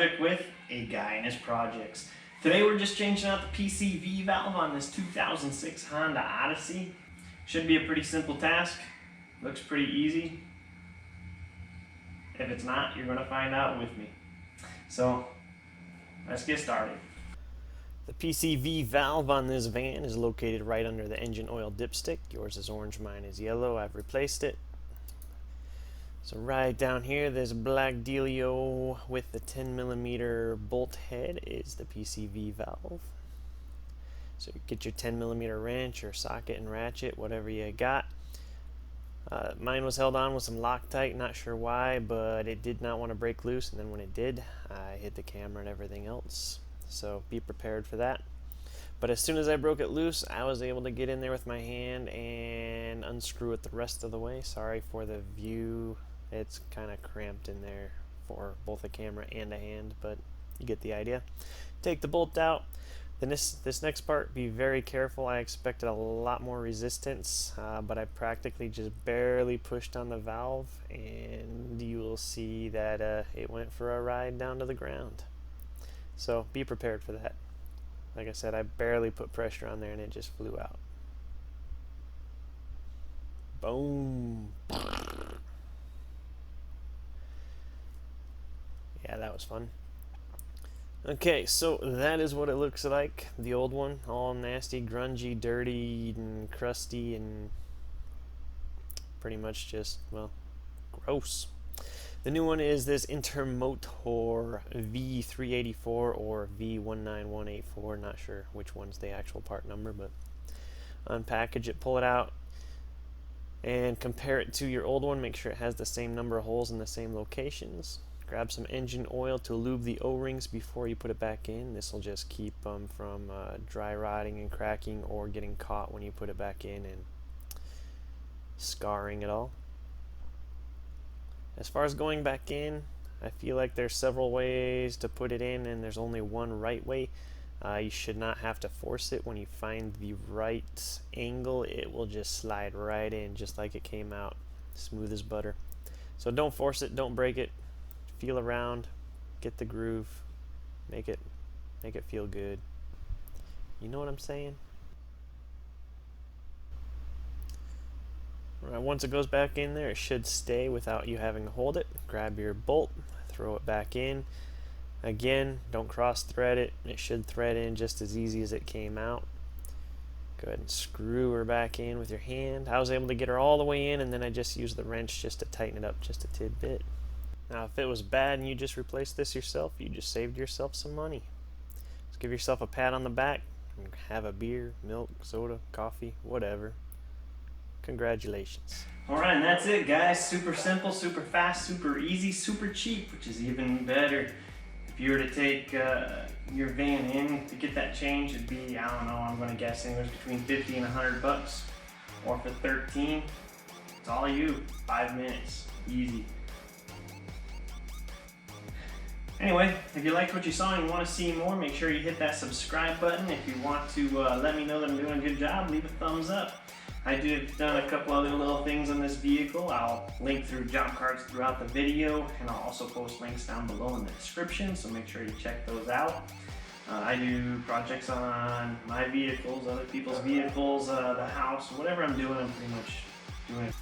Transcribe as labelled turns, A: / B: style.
A: project with a guy and his projects. Today we're just changing out the PCV valve on this 2006 Honda Odyssey. Should be a pretty simple task. Looks pretty easy. If it's not, you're going to find out with me. So let's get started. The PCV valve on this van is located right under the engine oil dipstick. Yours is orange, mine is yellow. I've replaced it. So right down here, there's a black dealio with the 10mm bolt head is the PCV valve. So you get your 10mm wrench or socket and ratchet, whatever you got. Mine was held on with some Loctite, not sure why, but it did not want to break loose, and then when it did, I hit the camera and everything else. So be prepared for that. But as soon as I broke it loose, I was able to get in there with my hand and unscrew it the rest of the way. Sorry for the view. It's kind of cramped in there for both a camera and a hand, but you get the idea. Take the bolt out. Then this next part, be very careful. I expected a lot more resistance, but I practically just barely pushed on the valve, and you will see that it went for a ride down to the ground. So be prepared for that. Like I said, I barely put pressure on there and it just flew out. Boom. Yeah, that was fun. Okay, so that is what it looks like. The old one, all nasty, grungy, dirty, and crusty, and pretty much just, well, gross. The new one is this Intermotor V384 or V19184. Not sure which one's the actual part number, but unpackage it, pull it out, and compare it to your old one. Make sure it has the same number of holes in the same locations. Grab some engine oil to lube the O-rings before you put it back in. This will just keep them from dry rotting and cracking or getting caught when you put it back in and scarring it all. As far as going back in, I feel like there's several ways to put it in and there's only one right way. You should not have to force it. When you find the right angle, it will just slide right in just like it came out, smooth as butter. So don't force it, don't break it. Feel around, get the groove, make it feel good. You know what I'm saying? All right, once it goes back in there, it should stay without you having to hold it. Grab your bolt, throw it back in. Again, don't cross thread it. It should thread in just as easy as it came out. Go ahead and screw her back in with your hand. I was able to get her all the way in, and then I just used the wrench just to tighten it up just a tidbit. Now, if it was bad and you just replaced this yourself, you just saved yourself some money. Just give yourself a pat on the back and have a beer, milk, soda, coffee, whatever. Congratulations. Alright, and that's it, guys. Super simple, super fast, super easy, super cheap, which is even better. If you were to take your van in to get that change, it'd be, I don't know, I'm going to guess anywhere between 50 and 100 bucks. Or for 13, it's all you. 5 minutes. Easy. Anyway, if you liked what you saw and you want to see more, make sure you hit that subscribe button. If you want to let me know that I'm doing a good job, leave a thumbs up. I have done a couple other little things on this vehicle. I'll link through job cards throughout the video, and I'll also post links down below in the description, so make sure you check those out. I do projects on my vehicles, other people's vehicles, the house, whatever I'm doing, I'm pretty much doing it.